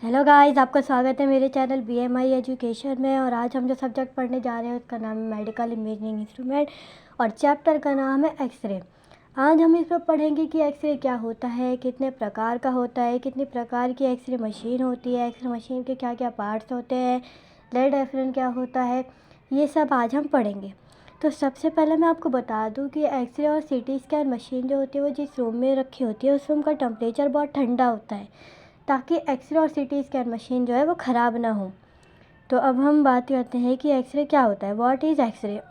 Hello guys, आपका स्वागत है मेरे चैनल BMI एजुकेशन में। और आज हम जो सब्जेक्ट पढ़ने जा रहे हैं उसका नाम है मेडिकल इमेजिंग इंस्ट्रूमेंट और चैप्टर का नाम है एक्सरे। आज हम इस पर पढ़ेंगे कि एक्सरे क्या होता है, कितने प्रकार का होता है, कितनी प्रकार की एक्सरे मशीन होती है, एक्सरे मशीन के क्या क्या पार्ट्स होते हैं, लेड डिफरेंट क्या होता है, ये सब आज हम पढ़ेंगे। तो सबसे पहले मैं आपको बता दूं कि एक्सरे और CT स्कैन मशीन जो होती है वो जिस रूम में रखी होती है उस रूम का टेम्परेचर बहुत ठंडा होता है ताकि एक्सरे और CT स्कैन मशीन जो है वो ख़राब ना हो। तो अब हम बात करते हैं कि एक्सरे क्या होता है। What is x-ray?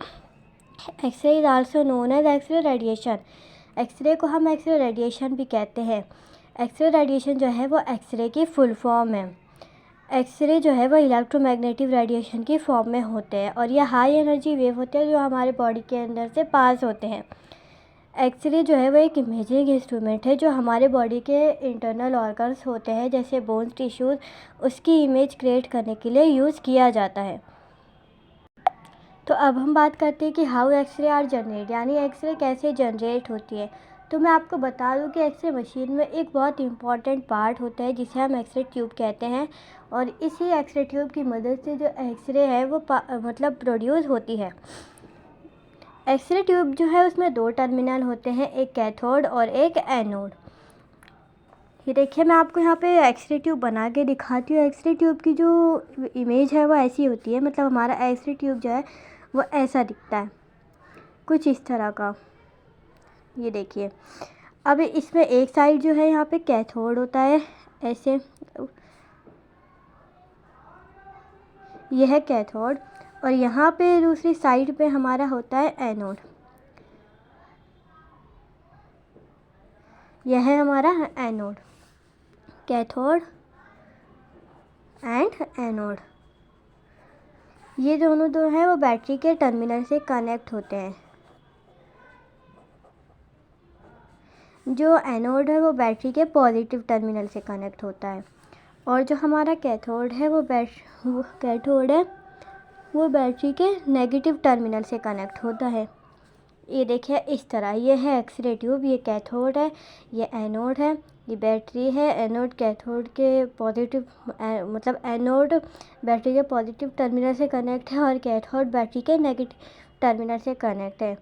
X-ray is also known as x-ray radiation. X-ray को हम एक्सरे रेडिएशन भी कहते हैं। एक्सरे रेडिएशन जो है वो एक्सरे की फुल फॉर्म है। एक्सरे जो है वो इलेक्ट्रोमैग्नेटिक रेडिएशन की फॉर्म में होते हैं और ये हाई एनर्जी वेव होते हैं जो हमारे बॉडी के अंदर से पास होते हैं। एक्सरे जो है वो एक इमेजिंग इंस्ट्रूमेंट है जो हमारे बॉडी के इंटरनल ऑर्गन्स होते हैं जैसे बोन्स, टिश्यूज़, उसकी इमेज क्रिएट करने के लिए यूज़ किया जाता है। तो अब हम बात करते हैं कि हाउ एक्सरे आर जनरेट, यानी एक्सरे कैसे जनरेट होती है। तो मैं आपको बता दूं कि एक्सरे मशीन में एक बहुत इंपॉर्टेंट पार्ट होता है जिसे हम एक्सरे ट्यूब कहते हैं और इसी एक्सरे ट्यूब की मदद से जो एक्सरे है वो प्रोड्यूस होती है। एक्सरे ट्यूब जो है उसमें दो टर्मिनल होते हैं, एक कैथोड और एक एनोड। ये देखिए, मैं आपको यहाँ पे एक्सरे ट्यूब बना के दिखाती हूँ। एक्सरे ट्यूब की जो इमेज है वो ऐसी होती है, मतलब हमारा एक्सरे ट्यूब जो है वो ऐसा दिखता है, कुछ इस तरह का। ये देखिए, अब इसमें एक साइड जो है यहाँ पे कैथोड होता है ऐसे, यह है कैथोड, और यहाँ पे दूसरी साइड पे हमारा होता है एनोड। यह है हमारा एनोड, कैथोड एंड एनोड। ये दोनों जो हैं वो बैटरी के टर्मिनल से कनेक्ट होते हैं। जो एनोड है वो बैटरी के पॉजिटिव टर्मिनल से कनेक्ट होता है और जो हमारा कैथोड है वो कैथोड है वो बैटरी के नेगेटिव टर्मिनल से कनेक्ट होता है। ये देखिए इस तरह, ये है एक्सरे ट्यूब, ये कैथोड है, ये एनोड है, ये बैटरी है। एनोड कैथोड के पॉजिटिव एनोड बैटरी के पॉजिटिव टर्मिनल से कनेक्ट है और कैथोड बैटरी के नेगेटिव टर्मिनल से कनेक्ट है।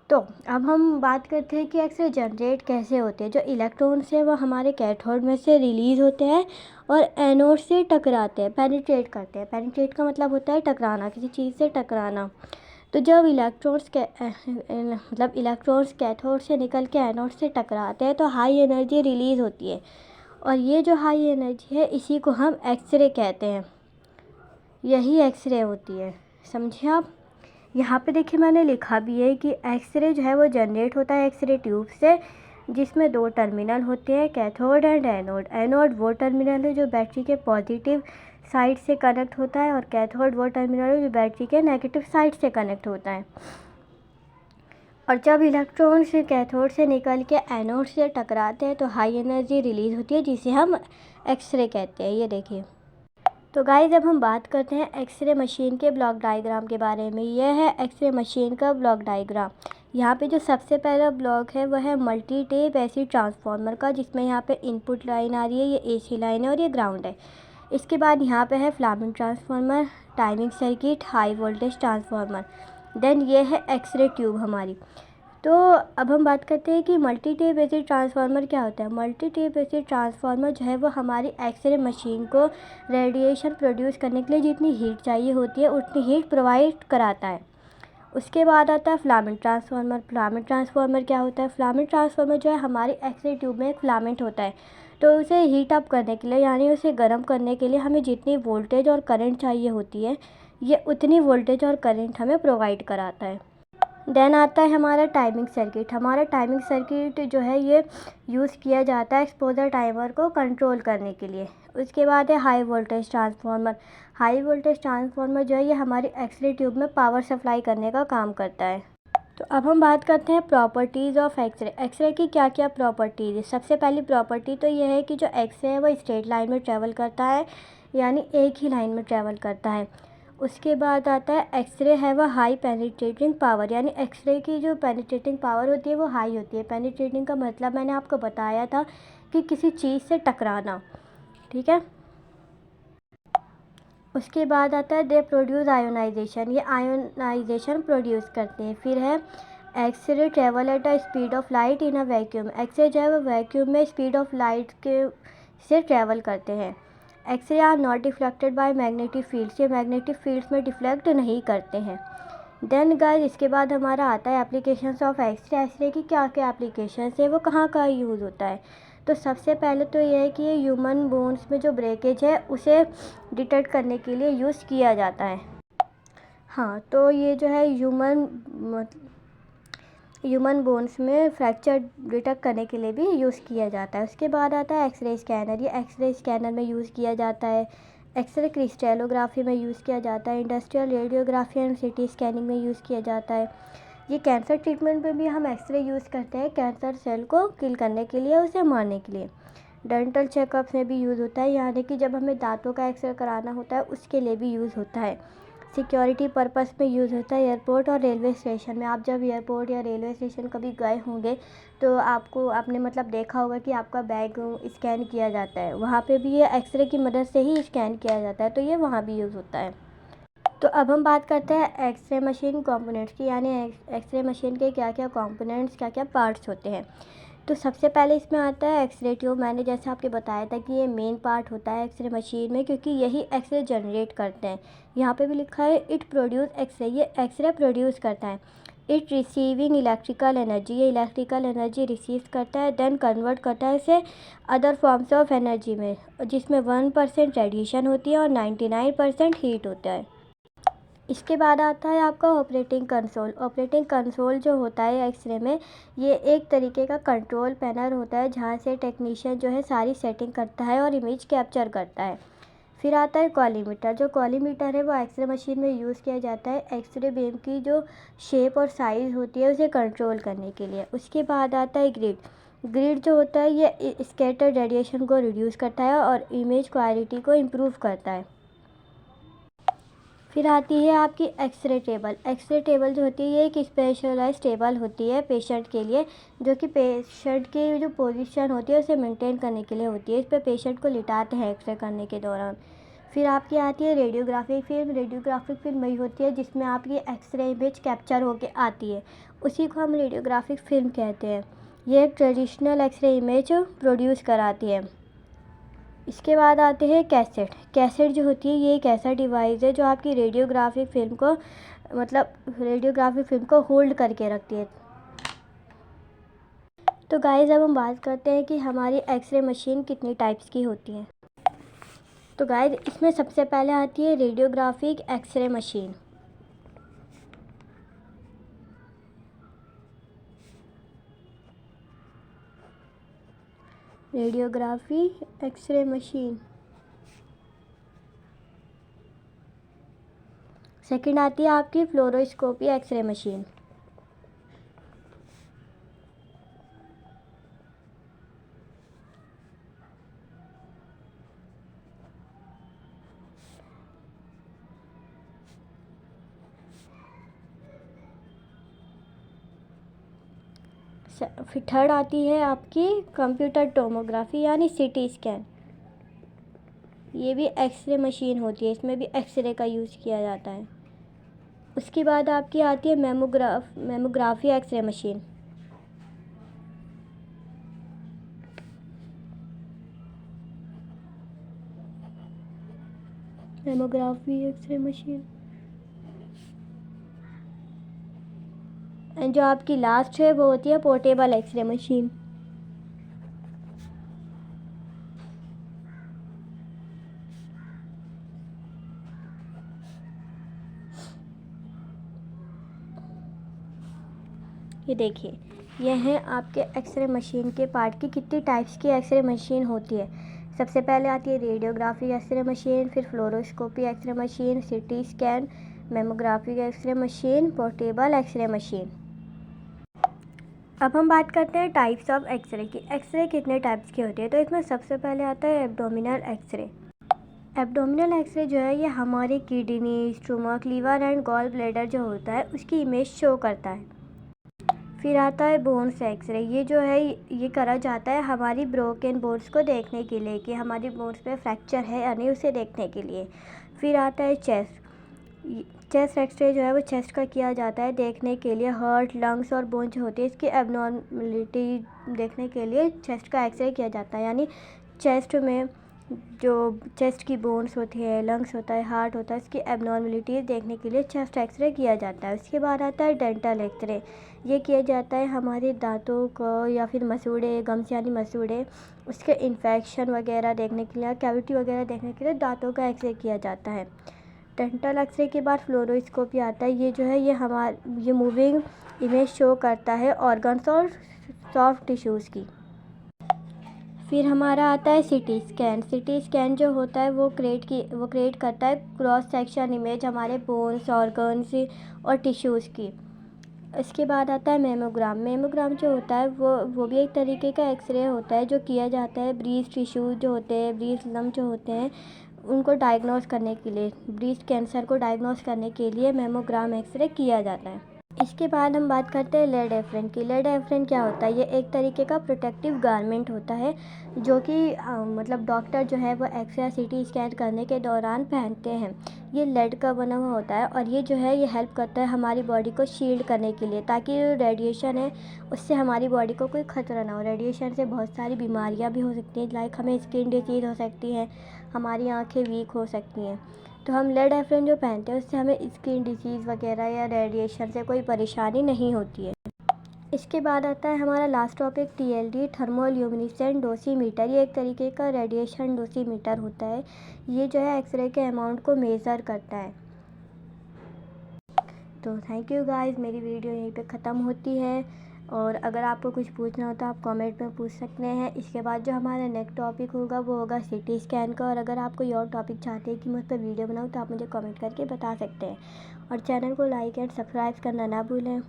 तो अब हम बात करते हैं कि एक्सरे जनरेट कैसे होते हैं। जो इलेक्ट्रॉन्स है वो हमारे कैथोड में से रिलीज़ होते हैं और एनोड से टकराते हैं, पेनिट्रेट करते हैं। पेनिट्रेट का मतलब होता है टकराना, किसी चीज़ से टकराना। तो जब इलेक्ट्रॉन्स कैथोड से निकल के एनोड से टकराते हैं तो हाई एनर्जी रिलीज़ होती है और ये जो हाई एनर्जी है इसी को हम एक्सरे कहते हैं। यही एक्सरे होती है, समझे आप। यहाँ पे देखिए मैंने लिखा भी है कि एक्सरे जो है वो जनरेट होता है एक्सरे ट्यूब से, जिसमें दो टर्मिनल होते हैं, कैथोड एंड एनोड। एनोड वो टर्मिनल है जो बैटरी के पॉजिटिव साइड से कनेक्ट होता है और कैथोड वो टर्मिनल है जो बैटरी के नेगेटिव साइड से कनेक्ट होता है। और जब इलेक्ट्रॉन से कैथोड से निकल के एनोड से टकराते हैं तो हाई एनर्जी रिलीज़ होती है जिसे हम एक्सरे कहते हैं। ये देखिए, तो गाइस अब हम बात करते हैं एक्सरे मशीन के ब्लॉक डायग्राम के बारे में। यह है एक्सरे मशीन का ब्लॉक डायग्राम। यहाँ पे जो सबसे पहला ब्लॉक है वह है मल्टी टेप एसिड ट्रांसफार्मर का, जिसमें यहाँ पे इनपुट लाइन आ रही है, ये AC लाइन है और ये ग्राउंड है। इसके बाद यहाँ पे है filament transformer, timing circuit, high voltage transformer. Then ये है एक्सरे ट्यूब हमारी। तो अब हम बात करते हैं कि मल्टी टेप एसिड ट्रांसफार्मर क्या होता है। मल्टी टेप एसिड ट्रांसफार्मर जो है वो हमारी एक्सरे मशीन को रेडिएशन प्रोड्यूस करने के लिए जितनी हीट चाहिए होती है उतनी हीट प्रोवाइड कराता है। उसके बाद आता है फ्लामेंट ट्रांसफार्मर। फ्लामेंट ट्रांसफार्मर क्या होता है? फ्लामेंट ट्रांसफार्मर जो है हमारी एक्सरे ट्यूब में एक फ्लामेंट होता है, तो उसे हीट अप करने के लिए यानी उसे गर्म करने के लिए हमें जितनी वोल्टेज और करंट चाहिए होती है ये उतनी वोल्टेज और करंट हमें प्रोवाइड कराता है। देन आता है हमारा टाइमिंग सर्किट। हमारा टाइमिंग सर्किट जो है ये यूज़ किया जाता है एक्सपोजर टाइमर को कंट्रोल करने के लिए। उसके बाद है high voltage transformer. High voltage transformer जो है ये हमारी एक्सरे ट्यूब में पावर सप्लाई करने का काम करता है। तो अब हम बात करते हैं प्रॉपर्टीज़ ऑफ एक्सरे। एक्सरे की क्या क्या प्रॉपर्टीज़ है। सबसे पहली प्रॉपर्टी तो ये है कि जो एक्सरे है वो स्ट्रेट लाइन में ट्रैवल करता है, यानी एक ही लाइन में ट्रैवल करता है। उसके बाद आता है एक्सरे है वह हाई पेनिट्रेटिंग पावर, यानी एक्सरे की जो पेनिट्रेटिंग पावर होती है वो हाई होती है। पेनिट्रेटिंग का मतलब मैंने आपको बताया था कि किसी चीज़ से टकराना, ठीक है। उसके बाद आता है दे प्रोड्यूस आयोनाइजेशन, ये आयोनाइजेशन प्रोड्यूस करते हैं। फिर है x-ray travel at a speed of light in a vacuum, x-ray जो है वो वैक्यूम में स्पीड ऑफ लाइट के से ट्रैवल करते हैं। X-ray are not deflected by magnetic fields, ये मैग्नेटिक फील्ड्स में डिफ्लेक्ट नहीं करते हैं। देन गाइस इसके बाद हमारा आता है एप्लीकेशंस ऑफ एक्सरे। एक्सरे की क्या क्या एप्लीकेशंस है, वो कहाँ कहाँ यूज़ होता है। तो सबसे पहले तो ये है कि ये ह्यूमन बोन्स में जो ब्रेकेज है उसे डिटेक्ट करने के लिए यूज़ किया जाता है। हाँ, तो ये जो है ह्यूमन बोन्स में फ्रैक्चर डिटेक्ट करने के लिए भी यूज़ किया जाता है। उसके बाद आता है एक्सरे स्कैनर, ये एक्सरे स्कैनर में यूज़ किया जाता है। एक्सरे क्रिस्टलोग्राफी में यूज़ किया जाता है। Industrial radiography and city scanning में यूज़ किया जाता है। ये कैंसर ट्रीटमेंट में भी हम एक्सरे यूज़ करते हैं, कैंसर सेल को किल करने के लिए, उसे मारने के लिए। डेंटल चेकअप्स में भी यूज़ होता है, यानी कि जब हमें दांतों का एक्सरे कराना होता है उसके लिए भी यूज़ होता है। सिक्योरिटी पर्पस में यूज़ होता है एयरपोर्ट और रेलवे स्टेशन में। आप जब एयरपोर्ट या रेलवे स्टेशन कभी गए होंगे तो आपने मतलब देखा होगा कि आपका बैग स्कैन किया जाता है, वहाँ पे भी ये एक्सरे की मदद से ही स्कैन किया जाता है, तो ये वहाँ भी यूज़ होता है। तो अब हम बात करते हैं एक्सरे मशीन कंपोनेंट्स की, यानी एक्सरे मशीन के क्या क्या कंपोनेंट्स, क्या क्या पार्ट्स होते हैं। तो सबसे पहले इसमें आता है एक्सरे ट्यूब। मैंने जैसे आपको बताया था कि ये मेन पार्ट होता है एक्सरे मशीन में, क्योंकि यही एक्सरे जनरेट करते हैं। यहाँ पे भी लिखा है इट प्रोड्यूस एक्सरे, ये एक्सरे प्रोड्यूस करता है। इट रिसीविंग इलेक्ट्रिकल एनर्जी, ये इलेक्ट्रिकल एनर्जी रिसीव करता है, देन कन्वर्ट करता है इसे अदर फॉर्म्स ऑफ एनर्जी में, जिसमें 1% रेडिएशन होती है और 99% हीट होता है। इसके बाद आता है आपका ऑपरेटिंग कंसोल। ऑपरेटिंग कंसोल जो होता है एक्सरे में, ये एक तरीके का कंट्रोल पैनल होता है जहाँ से टेक्नीशियन जो है सारी सेटिंग करता है और इमेज कैप्चर करता है। फिर आता है कॉलीमीटर। जो कॉलीमीटर है वो एक्सरे मशीन में यूज़ किया जाता है एक्सरे बीम की जो शेप और साइज़ होती है उसे कंट्रोल करने के लिए। उसके बाद आता है ग्रिड। ग्रिड जो होता है ये स्कैटर्ड रेडिएशन को रिड्यूस करता है और इमेज क्वालिटी को इम्प्रूव करता है। फिर आती है आपकी एक्सरे टेबल। एक्सरे टेबल जो होती है ये एक स्पेशलाइज टेबल होती है पेशेंट के लिए, जो कि पेशेंट की जो पोजीशन होती है उसे मेंटेन करने के लिए होती है। इस पर पेशेंट को लिटाते हैं एक्सरे करने के दौरान। फिर आपकी आती है रेडियोग्राफिक फिल्म। रेडियोग्राफिक फिल्म वही होती है जिसमें आपकी एक्सरे इमेज कैप्चर होके आती है, उसी को हम रेडियोग्राफिक फिल्म कहते हैं। ये एक ट्रेडिशनल एक्सरे इमेज प्रोड्यूस कराती है। इसके बाद आते हैं कैसेट। कैसेट जो होती है ये एक ऐसा डिवाइस है जो आपकी रेडियोग्राफिक फिल्म को होल्ड करके रखती है। तो गाइस अब हम बात करते हैं कि हमारी एक्सरे मशीन कितनी टाइप्स की होती है। तो गाइस इसमें सबसे पहले आती है radiographic x-ray machine. Radiography x-ray machine. Second आती है आपकी फ्लोरोस्कोपी एक्सरे मशीन। फिर थर्ड आती है आपकी कंप्यूटर टोमोग्राफी यानी सीटी स्कैन। ये भी एक्सरे मशीन होती है, इसमें भी एक्सरे का यूज़ किया जाता है। उसके बाद आपकी आती है mammography x-ray machine. Mammography x-ray machine. And जो आपकी लास्ट है वो होती है पोर्टेबल एक्सरे मशीन। ये देखिए, ये हैं आपके एक्सरे मशीन के पार्ट की कितनी टाइप्स की एक्सरे मशीन होती है। सबसे पहले आती है रेडियोग्राफी एक्सरे मशीन, फिर fluoroscopy x-ray machine, CT scan, mammography x-ray machine, portable x-ray machine. अब हम बात करते हैं टाइप्स ऑफ एक्सरे की। एक्सरे कितने टाइप्स की होती है। तो इसमें सबसे पहले आता है एब्डोमिनल एक्सरे। एब्डोमिनल एक्सरे जो है ये हमारे kidney, stomach, liver and gall bladder जो होता है उसकी इमेज शो करता है। फिर आता है बोन्स एक्सरे। ये जो है ये करा जाता है हमारी ब्रोकन बोन्स को देखने के लिए कि हमारी बोन्स में फ्रैक्चर है या नहीं, उसे देखने के लिए। फिर आता है चेस्ट। चेस्ट एक्सरे जो है वो चेस्ट का किया जाता है देखने के लिए हार्ट, लंग्स और बोन जो होती है इसकी एबनॉर्मलिटी देखने के लिए चेस्ट का एक्सरे किया जाता है। यानी चेस्ट में जो चेस्ट की बोन्स होती है, लंग्स होता है, हार्ट होता है, इसकी एबनॉर्मलिटीज़ देखने के लिए चेस्ट एक्सरे किया जाता है। उसके बाद आता है डेंटल एक्सरे। ये किया जाता है हमारे दांतों को या फिर मसूड़े, गम्स यानी मसूड़े, उसके इन्फेक्शन वगैरह देखने के लिए, कैविटी वगैरह देखने के लिए दांतों का एक्सरे किया जाता है। डेंटल एक्सरे के बाद फ्लोरोस्कोपी आता है। ये जो है ये मूविंग इमेज शो करता है ऑर्गन्स और सॉफ्ट टिश्यूज़ की। फिर हमारा आता है सीटी स्कैन। सीटी स्कैन जो होता है वो क्रिएट करता है क्रॉस सेक्शन इमेज हमारे बोन्स, ऑर्गन्स और टिश्यूज़ की। इसके बाद आता है मेमोग्राम। मेमोग्राम जो होता है वो भी एक तरीके का एक्सरे होता है जो किया जाता है ब्रीस्ट टिश्यू जो होते हैं, ब्रीस्ट लम्प जो होते हैं उनको डायग्नोस करने के लिए, ब्रीस्ट कैंसर को डायग्नोस करने के लिए मेमोग्राम एक्सरे किया जाता है। इसके बाद हम बात करते हैं लेड एप्रन की। लेड एप्रन क्या होता है? ये एक तरीके का प्रोटेक्टिव गारमेंट होता है जो कि मतलब डॉक्टर जो है वो एक्सरे या सीटी स्कैन करने के दौरान पहनते हैं। ये लेड का बना हुआ होता है और ये जो है ये हेल्प करता है हमारी बॉडी को शील्ड करने के लिए, ताकि रेडिएशन है उससे हमारी बॉडी को कोई ख़तरा ना हो। रेडिएशन से बहुत सारी बीमारियाँ भी हो सकती हैं, लाइक हमें स्किन डिजीज़ हो सकती है, हमारी आँखें वीक हो सकती हैं। तो हम लेड एप्रन जो पहनते हैं उससे हमें स्किन डिजीज़ वगैरह या रेडिएशन से कोई परेशानी नहीं होती है। इसके बाद आता है हमारा लास्ट टॉपिक TLD, थर्मोल्यूमिनेसेंट डोसीमीटर। ये एक तरीके का रेडिएशन डोसीमीटर होता है। ये जो है एक्सरे के अमाउंट को मेज़र करता है। तो थैंक यू गाइस, मेरी वीडियो यहीं पे ख़त्म होती है और अगर आपको कुछ पूछना हो तो आप कमेंट में पूछ सकते हैं। इसके बाद जो हमारा नेक्स्ट टॉपिक होगा वो होगा CT स्कैन का, और अगर आप कोई और टॉपिक चाहते हैं कि मैं उस पर वीडियो बनाऊँ तो आप मुझे कमेंट करके बता सकते हैं। और चैनल को लाइक एंड सब्सक्राइब करना ना भूलें।